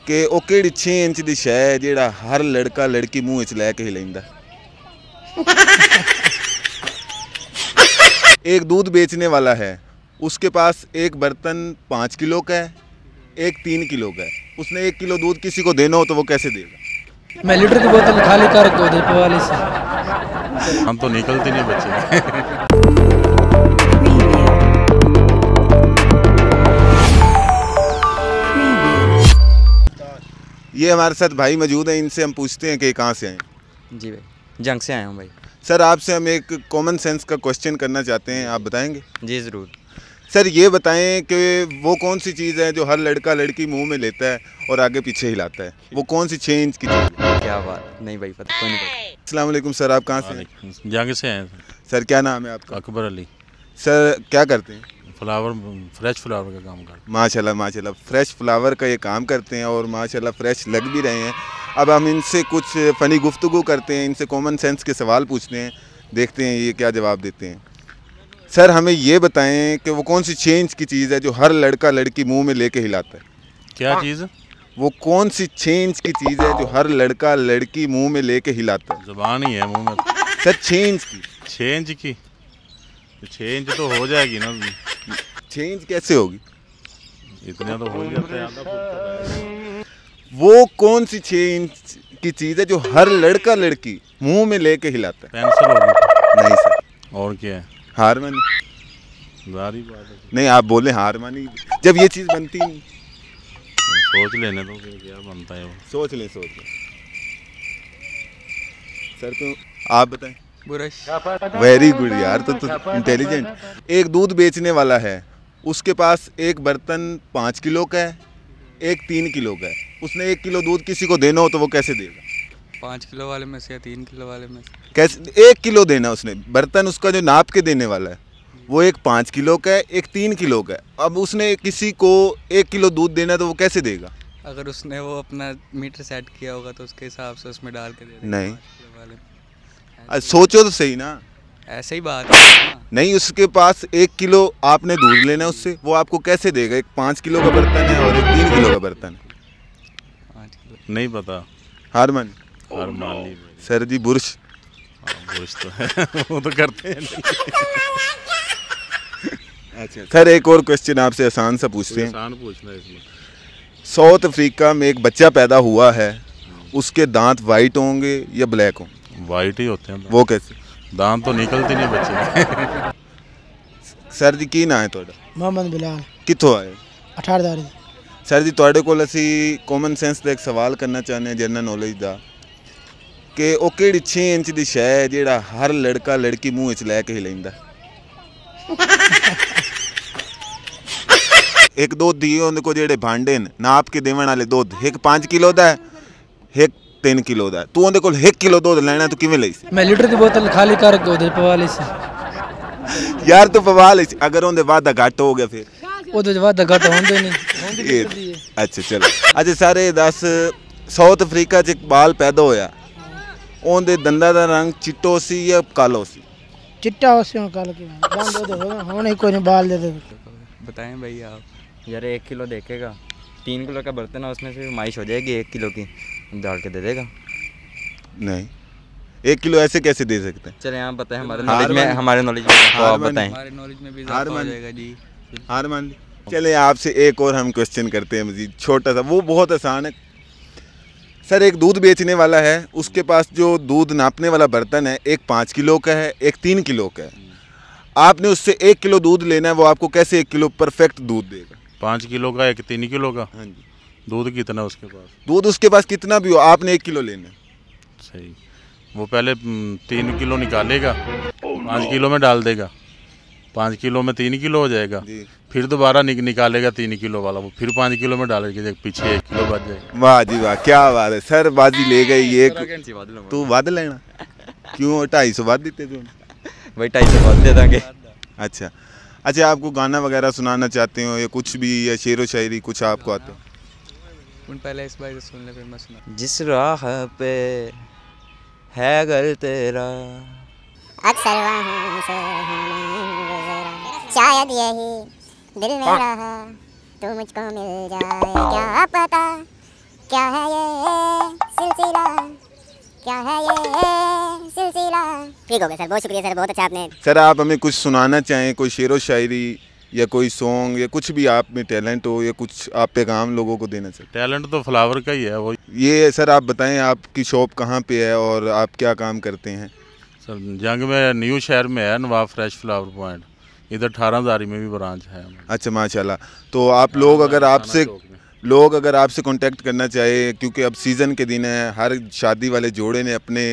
कि वो किहड़ी 6 इंच की शै है जिहड़ा हर लड़का लड़की मूँह विच लै के ही लैंदा। एक दूध बेचने वाला है, उसके पास एक बर्तन 5 किलो का है, एक 3 किलो का है। उसने 1 किलो दूध किसी को देना हो तो वो कैसे देगा? मैं लीटर की बोतल खाली कर दो दे वाले से। हम तो निकलते नहीं बच्चे। ये हमारे साथ भाई मौजूद हैं, इनसे हम पूछते हैं कि कहाँ से आए। जी भाई, जंग से आया हूँ भाई। सर आपसे हम एक कॉमन सेंस का क्वेश्चन करना चाहते हैं, आप बताएंगे? जी ज़रूर। सर ये बताएं कि वो कौन सी चीज़ है जो हर लड़का लड़की मुंह में लेता है और आगे पीछे हिलाता है? वो कौन सी 6 इंच की चीज़ है? क्या बात, नहीं भाई पता, कोई नहीं पता। अस्सलाम वालेकुम सर, आप कहाँ से हैं? जंग से आए। सर क्या नाम है आपका? अकबर अली। सर क्या करते हैं? फ्रेश फ्लावर का काम करते हैं। माशाल्लाह माशाल्लाह, फ्रेश फ्लावर का ये काम करते हैं और माशाल्लाह फ्रेश लग भी रहे हैं। अब हम इनसे कुछ फ़नी गुफ्तगू करते हैं, इनसे कॉमन सेंस के सवाल पूछते हैं, देखते हैं ये क्या जवाब देते हैं। सर हमें ये बताएं कि वो कौन सी 6 इंच की चीज़ है जो हर लड़का लड़की मुंह में लेके हिलाता है? क्या चीज़? वो कौन सी 6 इंच की चीज़ है जो हर लड़का लड़की मुंह में लेके हिलाता है? ज़ुबान ही है मुंह में। सर 6 इंच की। 6 इंच की? 6 इंच तो हो जाएगी ना। 6 इंच कैसे होगी? इतना तो हो जाता है, आधा फुट। वो कौन सी 6 इंच की चीज़ है जो हर लड़का लड़की मुंह में लेके हिलाता है? पेंसिल होगी। नहीं सर। और क्या है? हारमोनी। जारी बात है। नहीं आप बोले हारमोनी, जब ये चीज़ बनती नहीं। सोच लेने तो फिर क्या बनता है वो। सोच लें सर, तो आप बताएं। बुरश। वेरी गुड यार, तो इंटेलिजेंट। एक दूध बेचने वाला है, उसके पास एक बर्तन 5 किलो का है, एक 3 किलो का है। उसने 1 किलो दूध किसी को देना हो तो वो कैसे देगा? 5 किलो वाले में से या 3 किलो वाले में से? कैसे? 1 किलो देना उसने, बर्तन उसका जो नाप के देने वाला है वो एक 5 किलो का है, एक 3 किलो का है। अब उसने किसी को 1 किलो दूध देना है तो वो कैसे देगा? अगर उसने वो अपना मीटर सेट किया होगा तो उसके हिसाब से उसमें डाल के दे देगा। नहीं। 5 किलो वाले में। सोचो तो सही ना। ऐसे ही बात है ना। नहीं, उसके पास 1 किलो आपने दूध लेना है उससे, वो आपको कैसे देगा? एक 5 किलो का बर्तन है और एक 3 किलो का बर्तन है। 5 किलो। नहीं पता। हार मान ली सर जी। बुर्श। बुर्श तो है। वो तो करते हैं। अच्छा सर, एक और क्वेश्चन आपसे आसान सा पूछते हैं। आसान पूछना है इसमें। साउथ अफ्रीका में एक बच्चा पैदा हुआ है, उसके दांत वाइट होंगे या ब्लैक होंगे? वाइट ही होते हैं। वो कैसे? दांत तो निकलते नहीं बच्चे। सर जी की ना है थोड़ा? मोहम्मद बिलाल। कितों आए? 18 दारी। सर जी ਤੁਹਾਡੇ ਕੋਲ ਅਸੀਂ ਕਾਮਨ ਸੈਂਸ ਦਾ ਇੱਕ ਸਵਾਲ ਕਰਨਾ ਚਾਹੁੰਦੇ ਹਾਂ, ਜਨਰਲ ਨੌਲੇਜ ਦਾ, ਕਿ ਉਹ ਕਿਹੜੀ 6 ਇੰਚ ਦੀ ਸ਼ੈ ਹੈ ਜਿਹੜਾ ਹਰ ਲੜਕਾ ਲੜਕੀ ਮੂੰਹ ਵਿੱਚ ਲੈ ਕੇ ਹੀ ਲੈਂਦਾ? ਇੱਕ ਦੁੱਧ ਹੀ ਉਹਦੇ ਕੋਲ ਜਿਹੜੇ ਭਾਂਡੇ ਨੇ ਨਾਪ ਕੇ ਦੇਵਣ ਵਾਲੇ ਦੁੱਧ, ਇੱਕ 5 ਕਿਲੋ ਦਾ ਹੈ, ਇੱਕ 3 ਕਿਲੋ ਦਾ। ਤੂੰ ਉਹਦੇ ਕੋਲ 1 ਕਿਲੋ ਦੁੱਧ ਲੈਣਾ, ਤੂੰ ਕਿਵੇਂ ਲਈ ਸੀ? मैं लीटर की बोतल खाली कर दो दे वाले से। ਯਾਰ ਤੂੰ ਪਵਾ ਲਈ ਸੀ, ਅਗਰ ਉਹਦੇ ਵਾਧਾ ਘੱਟ ਹੋ ਗਿਆ ਫਿਰ? ਉਹਦੇ ਬਾਅਦ ਘਟ ਹੁੰਦੇ ਨਹੀਂ। ਅੱਛਾ ਚਲੋ। ਅੱਛਾ ਸਾਰੇ ਦੱਸ, ਸਾਊਥ ਅਫਰੀਕਾ 'ਚ ਇੱਕ ਬਾਲ ਪੈਦਾ ਹੋਇਆ, ਉਹਦੇ ਦੰਦਾਂ ਦਾ ਰੰਗ ਚਿੱਟੋ ਸੀ ਜਾਂ ਕਾਲੋ ਸੀ? चिट्टा उसे काल के बंद हो गया, होने कोई नहीं बाल दे दे। बताएं भाई आप। यार 1 किलो देखेगा, 3 किलो का बर्तन है, उसमें से माइश हो जाएगी 1 किलो की, डाल के दे देगा। नहीं, 1 किलो ऐसे कैसे दे सकते हैं? चले आप बताएं, हमारे नॉलेज में, हमारे नॉलेज में तो आप बताएं। हमारे नॉलेज में भी हार इजाफा हो मान जाएगा जी। हार मान ली। चले आपसे एक और हम क्वेश्चन करते हैं मजीद, छोटा सा, वो बहुत आसान है। सर एक दूध बेचने वाला है, उसके पास जो दूध नापने वाला बर्तन है एक 5 किलो का है, एक 3 किलो का है। आपने उससे 1 किलो दूध लेना है, वो आपको कैसे 1 किलो परफेक्ट दूध देगा? 5 किलो का, एक 3 किलो का। हाँ जी। दूध कितना उसके पास? दूध उसके पास कितना भी हो, आपने 1 किलो लेना है। सही। वो पहले 3 किलो निकालेगा, 5 किलो में डाल देगा, 5 किलो में 3 किलो हो जाएगा, फिर दोबारा निकालेगा 3 किलो वाला, वो फिर 5 किलो में डालेगा, पीछे 1 किलो बच जाएगा। वाह जी वाह, क्या बात है सर, बाजी ले गई। ये तू वध लेना क्यों? 250 वध देते तू भाई, 250 वध दे देंगे। अच्छा अच्छा, आपको गाना वगैरह सुनाना चाहते हो या कुछ भी, या शेर व शायरी कुछ आपको आता है? पहले इस बार सुन ले फिर मैं सुना। जिस राह पे है घर तेरा, अक्सर वहाँ से हमें गुजरा, शायद यही दिल में रहा, तू मुझको मिल जाए क्या पता, क्या है ये सिलसिला, क्या है ये सिलसिला। ठीक हो गया सर, बहुत शुक्रिया सर, बहुत अच्छा आपने। सर आप हमें कुछ सुनाना चाहें, कोई शेरो शायरी या कोई सॉन्ग या कुछ भी आप में टैलेंट हो या कुछ आप पैगाम लोगों को देना चाहते टैलेंट तो फ्लावर का ही है वो। हैं? ये सर आप बताएं आपकी शॉप कहाँ पे है और आप क्या काम करते हैं? सर जंग में न्यू शहर में है नवाब फ्रेश फ्लावर पॉइंट, इधर 18,000 में भी ब्रांच है। अच्छा माशाल्लाह। तो आप लोग अगर आपसे कांटेक्ट करना चाहे, क्योंकि अब सीज़न के दिन है, हर शादी वाले जोड़े ने अपने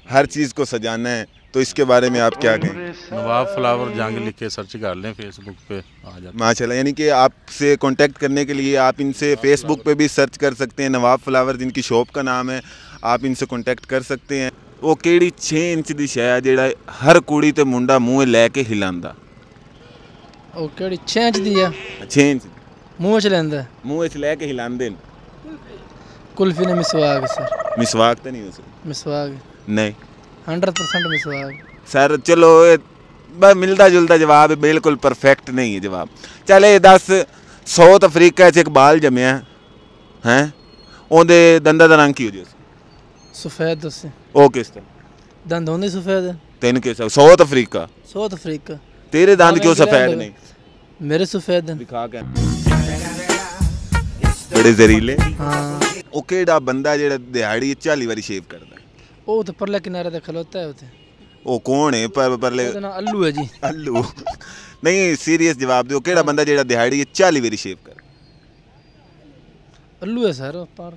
हर चीज़ को सजाना है, तो इसके बारे में आप क्या कहें? नवाब फ्लावर जंग लिख के सर्च कर लें फेसबुक पे आ जाता। माशाल्लाह, यानी कि आपसे कांटेक्ट करने के लिए आप इनसे फेसबुक पे भी सर्च कर सकते हैं, नवाब फ्लावर जिनकी शॉप का नाम है, आप इनसे कांटेक्ट कर सकते हैं। वो केड़ी 6 इंच दी शै जेड़ा हर कुड़ी ते मुंडा मूँह लैके हिलांदा? ਉਹ ਕਿਹੜੀ 6 ਇੰਚ ਦੀ ਆ 6 इंच ਮੂੰਹ ਚ ਲੈਂਦਾ मूँह च लैके हिलांदे न? ਕੁਲਫੀ ਨੇ ਮਿਸਵਾਕ ਸਰ मिसवाक तो नहीं हो सकता? ਮਿਸਵਾਕ नहीं 100% ਮਿਸਵਾਕ सर चलो बस मिलता जुलता जवाब है, बिल्कुल परफेक्ट नहीं है जवाब। चल ये दस साउथ अफ्रीका च एक बाल जमया है, ਉਹਦੇ ਦੰਦਾਂ ਦਾ ਰੰਗ ਕੀ ਹੋ ਜੀ? ਸਫੈਦ ਦੱਸੇ ਉਹ ਕਿਸ ਤਰ੍ਹਾਂ ਦੰਦ ਹੁੰਦੇ ਸਫੈਦ ਤੈਨੂੰ ਕਿਸ ਸਾਊਥ ਅਫਰੀਕਾ? ਸਾਊਥ ਅਫਰੀਕਾ ਤੇਰੇ ਦੰਦ ਕਿਉਂ ਸਫੈਦ ਨਹੀਂ? ਮੇਰੇ ਸਫੈਦ ਹਨ ਦਿਖਾ ਕੇ ਬੜੇ ਜ਼ਰੀਲੇ। ਹਾਂ ਉਹ ਕਿਹੜਾ ਬੰਦਾ ਜਿਹੜਾ ਦਿਹਾੜੀ 40 ਵਾਰੀ ਸ਼ੇਵ ਕਰਦਾ? ਉਹ ਤੇ ਪਰਲੇ ਕਿਨਾਰੇ ਤੇ ਖਲੋਤਾ ਹੈ ਉਥੇ ਉਹ ਕੌਣ ਹੈ? ਪਰਲੇ ਉਹਦਾ ਨਾਮ ਅੱਲੂ ਹੈ ਜੀ। ਅੱਲੂ ਨਹੀਂ, ਸੀਰੀਅਸ ਜਵਾਬ ਦਿਓ, ਕਿਹੜਾ ਬੰਦਾ ਜਿਹੜਾ ਦਿਹਾੜੀ 40 ਵਾਰੀ ਸ਼ੇਵ ਕਰਦਾ? ਅੱਲੂ ਹੈ ਸਰ ਪਾਰ